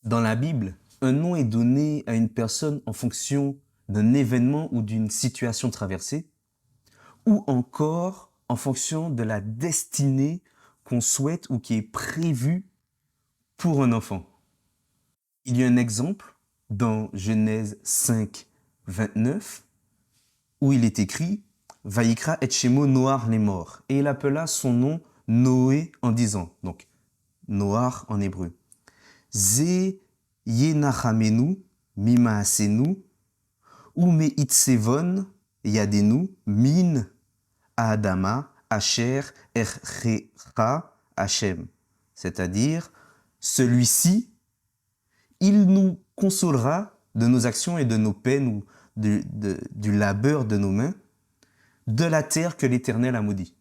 Dans la Bible, un nom est donné à une personne en fonction d'un événement ou d'une situation traversée, ou encore en fonction de la destinée qu'on souhaite ou qui est prévue pour un enfant. Il y a un exemple dans Genèse 5, 29, où il est écrit Vaïkra et Shemo Noar les morts. Et il appela son nom Noé en disant, donc Noar en hébreu, Ze Yenachamenu Mimaasenu Ume Itsevon Yadenu Min Adama Asher Erchecha Hashem. C'est-à-dire, celui-ci, il nous consolera de nos actions et de nos peines ou du labeur de nos mains, de la terre que l'Éternel a maudit.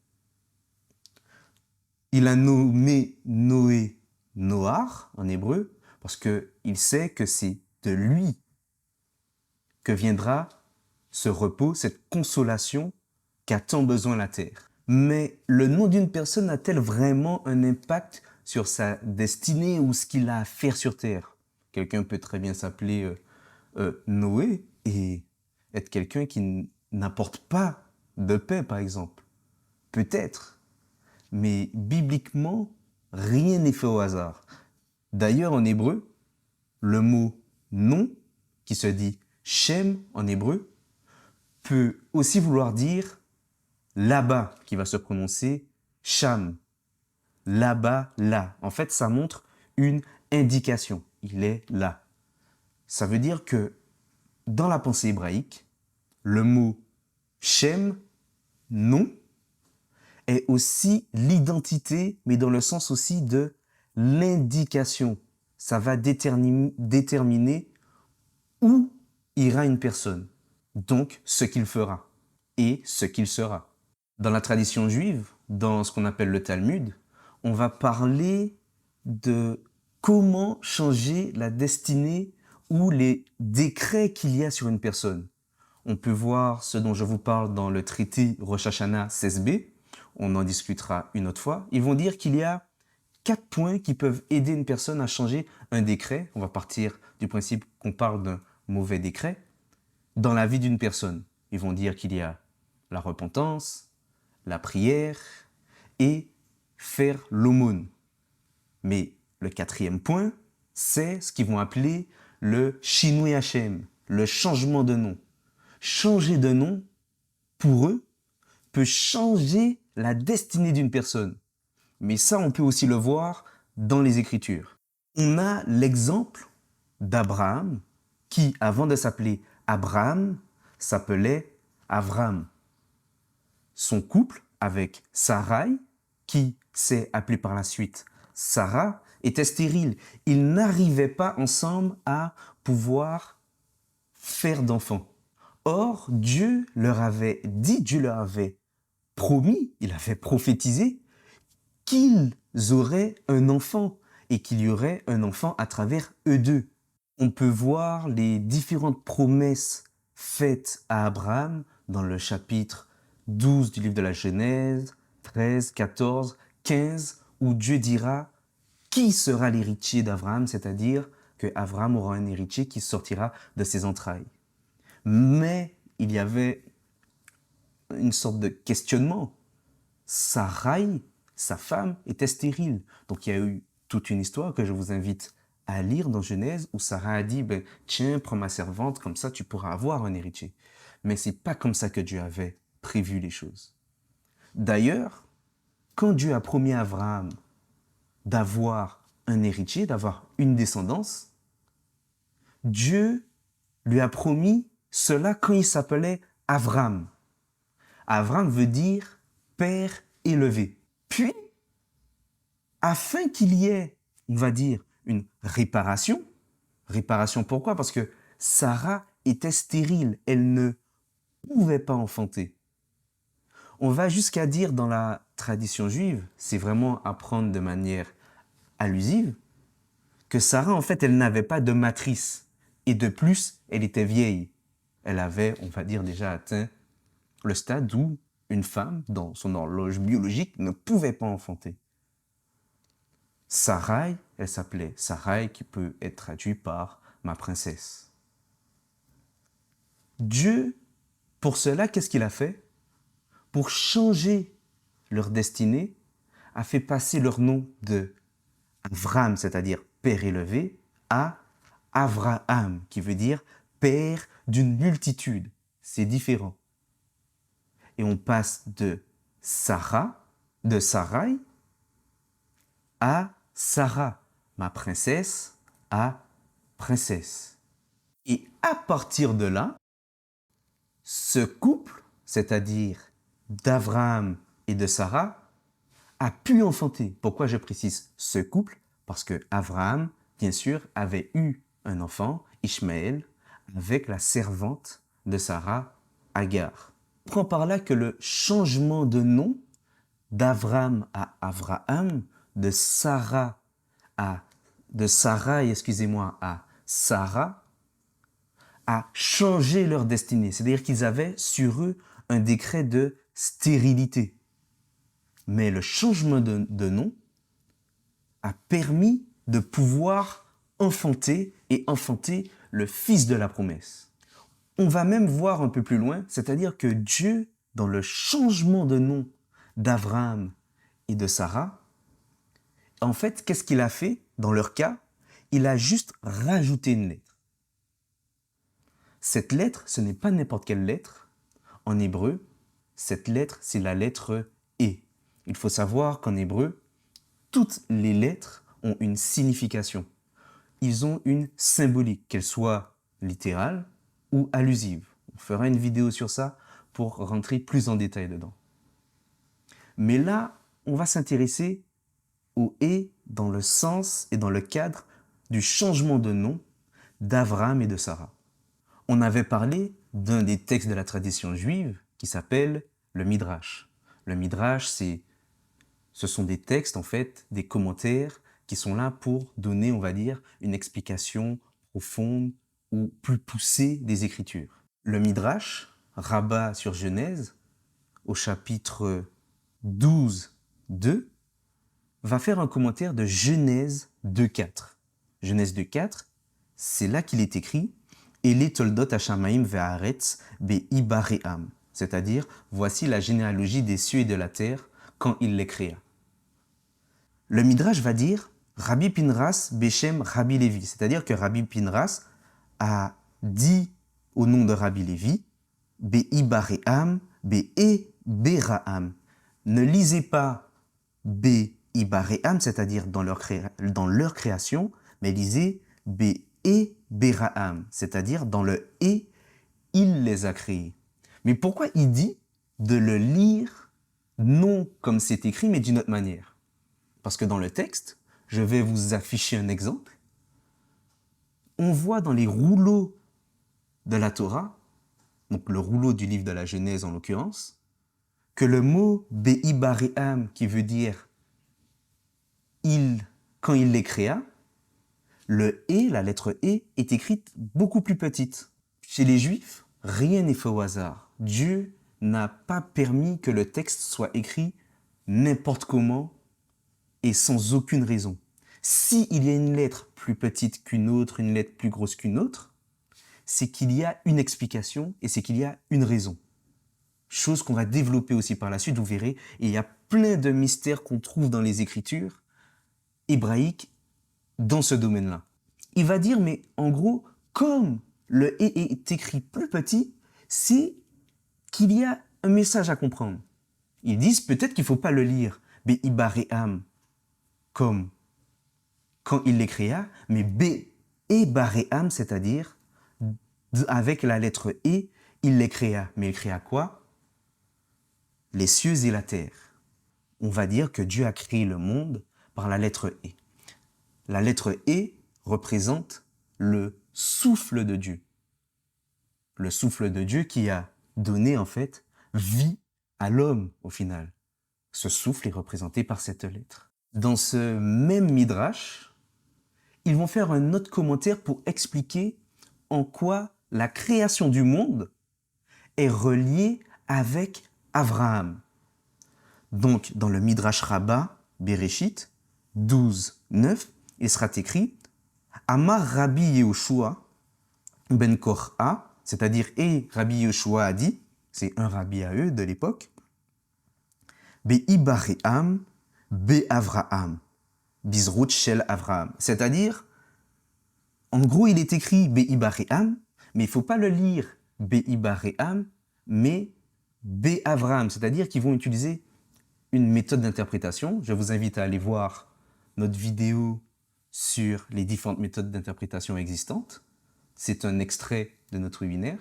Il a nommé Noé Noar en hébreu parce qu'il sait que c'est de lui que viendra ce repos, cette consolation qu'a tant besoin la terre. Mais le nom d'une personne a-t-elle vraiment un impact sur sa destinée ou ce qu'il a à faire sur terre? Quelqu'un peut très bien s'appeler Noé et être quelqu'un qui n'apporte pas de paix, par exemple. Peut-être. Mais bibliquement, rien n'est fait au hasard. D'ailleurs, en hébreu, le mot nom, qui se dit Shem en hébreu, peut aussi vouloir dire là-bas, qui va se prononcer Sham. Là-bas, là. En fait, ça montre une indication. Il est là. Ça veut dire que dans la pensée hébraïque, le mot Shem, nom, est aussi l'identité, mais dans le sens aussi de l'indication. Ça va déterminer où ira une personne, donc ce qu'il fera et ce qu'il sera. Dans la tradition juive, dans ce qu'on appelle le Talmud, on va parler de comment changer la destinée ou les décrets qu'il y a sur une personne. On peut voir ce dont je vous parle dans le traité Rosh Hashanah 16b, on en discutera une autre fois. Ils vont dire qu'il y a 4 points qui peuvent aider une personne à changer un décret. On va partir du principe qu'on parle d'un mauvais décret dans la vie d'une personne. Ils vont dire qu'il y a la repentance, la prière et faire l'aumône. Mais le 4e point, c'est ce qu'ils vont appeler le Shinui Hashem, le changement de nom. Changer de nom, pour eux, peut changer la destinée d'une personne. Mais ça, on peut aussi le voir dans les Écritures. On a l'exemple d'Abraham, qui, avant de s'appeler Abraham, s'appelait Avram. Son couple avec Sarai, qui s'est appelée par la suite Sarah, était stérile. Ils n'arrivaient pas ensemble à pouvoir faire d'enfants. Or, Dieu leur avait dit, Dieu leur avait promis, il avait prophétisé qu'ils auraient un enfant et qu'il y aurait un enfant à travers eux deux. On peut voir les différentes promesses faites à Abraham dans le chapitre 12 du livre de la Genèse, 13, 14, 15, où Dieu dira qui sera l'héritier d'Abraham, c'est-à-dire que Abraham aura un héritier qui sortira de ses entrailles. Mais il y avait une sorte de questionnement. Sarai, sa femme, était stérile. Donc il y a eu toute une histoire que je vous invite à lire dans Genèse où Sarah a dit tiens, prends ma servante, comme ça tu pourras avoir un héritier. Mais c'est pas comme ça que Dieu avait prévu les choses. D'ailleurs, quand Dieu a promis à Abraham d'avoir un héritier, d'avoir une descendance, Dieu lui a promis cela quand il s'appelait Avram. Avram veut dire père élevé. Puis, afin qu'il y ait, on va dire, une réparation, réparation pourquoi? Parce que Sarah était stérile, elle ne pouvait pas enfanter. On va jusqu'à dire dans la tradition juive, c'est vraiment à prendre de manière allusive, que Sarah, en fait, elle n'avait pas de matrice. Et de plus, elle était vieille. Elle avait, on va dire, déjà atteint le stade où une femme, dans son horloge biologique, ne pouvait pas enfanter. Sarai, elle s'appelait Sarai, qui peut être traduit par ma princesse. Dieu, pour cela, qu'est-ce qu'il a fait? Pour changer leur destinée, a fait passer leur nom de Avram, c'est-à-dire père élevé, à Avraham, qui veut dire père d'une multitude. C'est différent. Et on passe de Sarai, à Sarah, ma princesse, à princesse. Et à partir de là, ce couple, c'est-à-dire d'Abraham et de Sarah, a pu enfanter. Pourquoi je précise ce couple? Parce que Abraham, bien sûr, avait eu un enfant, Ishmaël, avec la servante de Sarah, Agar. On prend par là que le changement de nom d'Abraham à Abraham, de Sarai, excusez-moi, à Sarah, a changé leur destinée. C'est-à-dire qu'ils avaient sur eux un décret de stérilité. Mais le changement de nom a permis de pouvoir enfanter le fils de la promesse. On va même voir un peu plus loin, c'est-à-dire que Dieu, dans le changement de nom d'Abraham et de Sarah, en fait, qu'est-ce qu'il a fait dans leur cas? Il a juste rajouté une lettre. Cette lettre, ce n'est pas n'importe quelle lettre. En hébreu, cette lettre, c'est la lettre E. Il faut savoir qu'en hébreu, toutes les lettres ont une signification. Ils ont une symbolique, qu'elle soit littérale ou allusive. On fera une vidéo sur ça pour rentrer plus en détail dedans. Mais là, on va s'intéresser au « et » dans le sens et dans le cadre du changement de nom d'Abraham et de Sarah. On avait parlé d'un des textes de la tradition juive qui s'appelle le Midrash. Le Midrash, ce sont des textes, en fait, des commentaires qui sont là pour donner, on va dire, une explication profonde ou plus poussée des Écritures. Le Midrash, Rabbah sur Genèse, au chapitre 12, 2, va faire un commentaire de Genèse 2.4. Genèse 2.4, c'est là qu'il est écrit « Ele toldot hashamaim ve'aretz be'ibaream » c'est-à-dire « Voici la généalogie des cieux et de la terre quand il les créa ». Le Midrash va dire Rabbi Pinras Bechem Rabbi Lévi, c'est-à-dire que Rabbi Pinras a dit au nom de Rabbi Lévi Be'ibaream, Be'eberaam. Ne lisez pas Be'ibaream, c'est-à-dire dans leur création, mais lisez Be'eberaam, c'est-à-dire dans le et, il les a créés. Mais pourquoi il dit de le lire non comme c'est écrit, mais d'une autre manière? Parce que dans le texte, je vais vous afficher un exemple. On voit dans les rouleaux de la Torah, donc le rouleau du livre de la Genèse en l'occurrence, que le mot Be'ibaream, qui veut dire il, quand il les créa, le et, la lettre et, est écrite beaucoup plus petite. Chez les Juifs, rien n'est fait au hasard. Dieu n'a pas permis que le texte soit écrit n'importe comment et sans aucune raison. S'il y a une lettre plus petite qu'une autre, une lettre plus grosse qu'une autre, c'est qu'il y a une explication et c'est qu'il y a une raison. Chose qu'on va développer aussi par la suite, vous verrez. Et il y a plein de mystères qu'on trouve dans les écritures hébraïques dans ce domaine-là. Il va dire, mais en gros, comme le « et » est écrit plus petit, c'est qu'il y a un message à comprendre. Ils disent peut-être qu'il ne faut pas le lire « Be'ibaream » comme quand il les créa, mais Be'ebaream, c'est-à-dire avec la lettre « et », il les créa. Mais il créa quoi? Les cieux et la terre. On va dire que Dieu a créé le monde par la lettre « et ». La lettre « et » représente le souffle de Dieu. Le souffle de Dieu qui a donné en fait vie à l'homme au final. Ce souffle est représenté par cette lettre. Dans ce même Midrash, ils vont faire un autre commentaire pour expliquer en quoi la création du monde est reliée avec Abraham. Donc, dans le Midrash Rabbah, Bereshit 12, 9, il sera écrit Amar Rabbi Yehoshua ben Korha, c'est-à-dire et Rabbi Yehoshua a dit, c'est un rabbi à eux de l'époque, Be Ibaream, Be Avraham, Bizrout Shel Avraham. C'est-à-dire, en gros, il est écrit Be Ibaream, mais il ne faut pas le lire Be Ibaream, mais Be Avraham, c'est-à-dire qu'ils vont utiliser une méthode d'interprétation. Je vous invite à aller voir notre vidéo sur les différentes méthodes d'interprétation existantes. C'est un extrait de notre webinaire.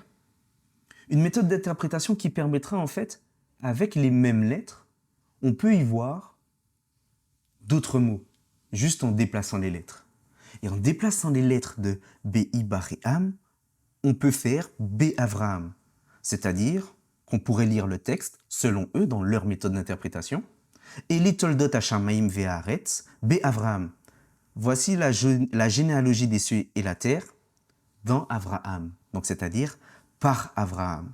Une méthode d'interprétation qui permettra en fait, avec les mêmes lettres, on peut y voir d'autres mots, juste en déplaçant les lettres. Et en déplaçant les lettres de Be Ibaream, on peut faire Be Avraham, c'est-à-dire qu'on pourrait lire le texte, selon eux, dans leur méthode d'interprétation, et les Toldot Hashamaim Ve'aretz, Be Avraham. Voici la généalogie des cieux et la terre dans Avraham, donc c'est-à-dire par Avraham.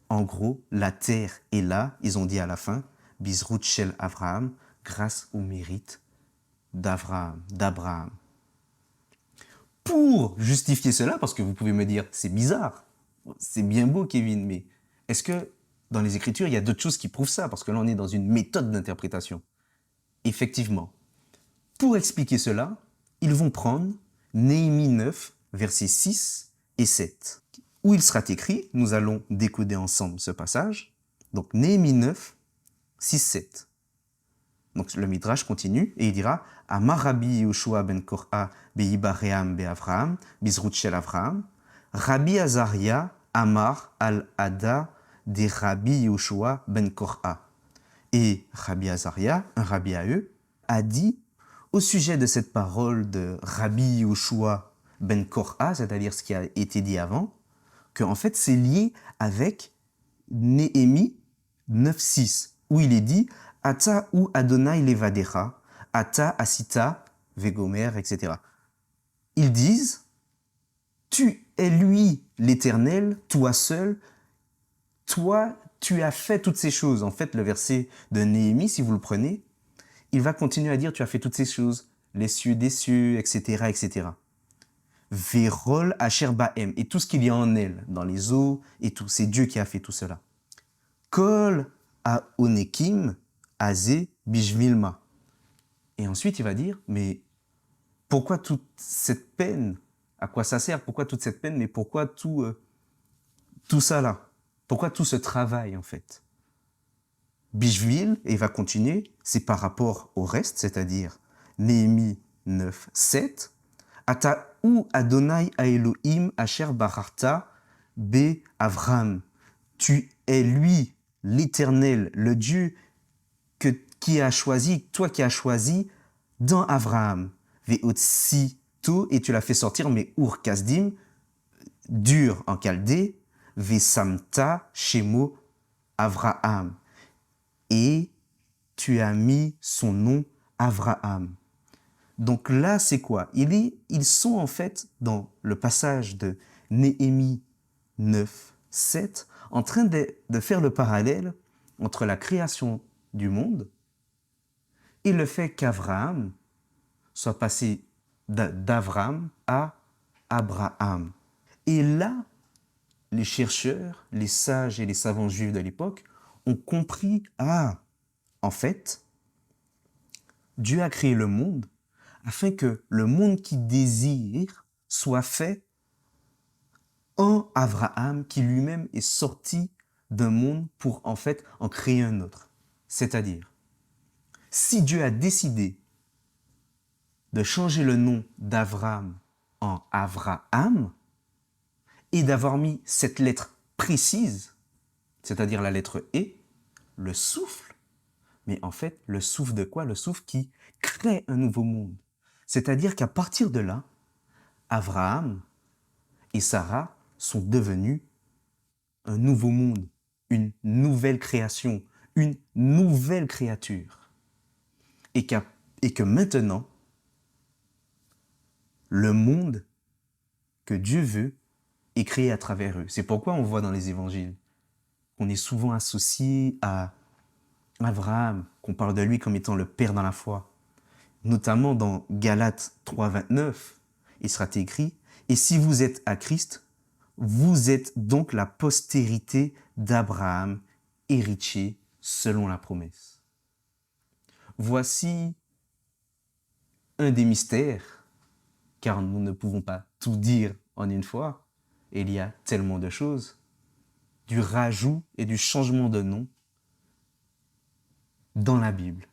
En gros, la terre est là, ils ont dit à la fin, Bizrout Shel Avraham, grâce au mérite d'Abraham. Pour justifier cela, parce que vous pouvez me dire, c'est bizarre, c'est bien beau Kevin, mais est-ce que dans les Écritures, il y a d'autres choses qui prouvent ça? Parce que là, on est dans une méthode d'interprétation. Effectivement. Pour expliquer cela, ils vont prendre Néhémie 9, versets 6 et 7, où il sera écrit, nous allons décoder ensemble ce passage, donc Néhémie 9, 6, 7. Donc le Midrash continue et il dira Amar Rabbi Yehoshua ben Korha be Ibaream be Avraham, Bizrout Shel Avraham, Rabbi Azaria Amar al-Ada de Rabbi Yehoshua ben Korha. Et Rabbi Azaria, un rabbi à eux, a dit au sujet de cette parole de Rabbi Yehoshua ben Korha, c'est-à-dire ce qui a été dit avant, qu'en fait c'est lié avec Néhémie 9.6, où il est dit Ata ou Adonai levadecha, Ata asita vegomer, etc. Ils disent tu es lui l'Éternel, toi seul, toi tu as fait toutes ces choses. En fait, le verset de Néhémie, si vous le prenez, il va continuer à dire tu as fait toutes ces choses, les cieux des cieux, etc., etc. Vérol Asher Bahem, et tout ce qu'il y a en elle, dans les eaux, et tout, c'est Dieu qui a fait tout cela. Kol Aonekim Azé Bishvilma. Et ensuite, il va dire, mais pourquoi toute cette peine? À quoi ça sert? Pourquoi toute cette peine? Mais pourquoi tout ça là? Pourquoi tout ce travail, en fait? Bishvil, et il va continuer, c'est par rapport au reste, c'est-à-dire Néhémie 9, 7. Ata ou Adonai Elohim Asher Bararta Be Avram. Tu es lui, l'Éternel, le Dieu qui a choisi, toi qui as choisi dans Avraham. Ve'otsi to, et tu l'as fait sortir, mais Ur Kasdim, dur en Chaldée, Ve'samta Shemo Avraham. Et tu as mis son nom Avraham. Donc là, c'est quoi? Ils sont en fait, dans le passage de Néhémie 9, 7, en train de faire le parallèle entre la création du monde et le fait qu'Avraham soit passé d'Avram à Abraham. Et là, les chercheurs, les sages et les savants juifs de l'époque ont compris, en fait, Dieu a créé le monde afin que le monde qu'il désire soit fait en Abraham, qui lui-même est sorti d'un monde pour en fait en créer un autre. C'est-à-dire, si Dieu a décidé de changer le nom d'Avraham en Avraham et d'avoir mis cette lettre précise, c'est-à-dire la lettre E, le souffle, mais en fait, le souffle de quoi? Le souffle qui crée un nouveau monde. C'est-à-dire qu'à partir de là, Abraham et Sarah sont devenus un nouveau monde, une nouvelle création, une nouvelle créature. Et que maintenant, le monde que Dieu veut est créé à travers eux. C'est pourquoi on voit dans les évangiles qu'on est souvent associé à Abraham, qu'on parle de lui comme étant le père dans la foi. notamment dans Galates 3,29, il sera écrit « Et si vous êtes à Christ, vous êtes donc la postérité d'Abraham, héritier selon la promesse. » Voici un des mystères, car nous ne pouvons pas tout dire en une fois, et il y a tellement de choses, du rajout et du changement de nom dans la Bible.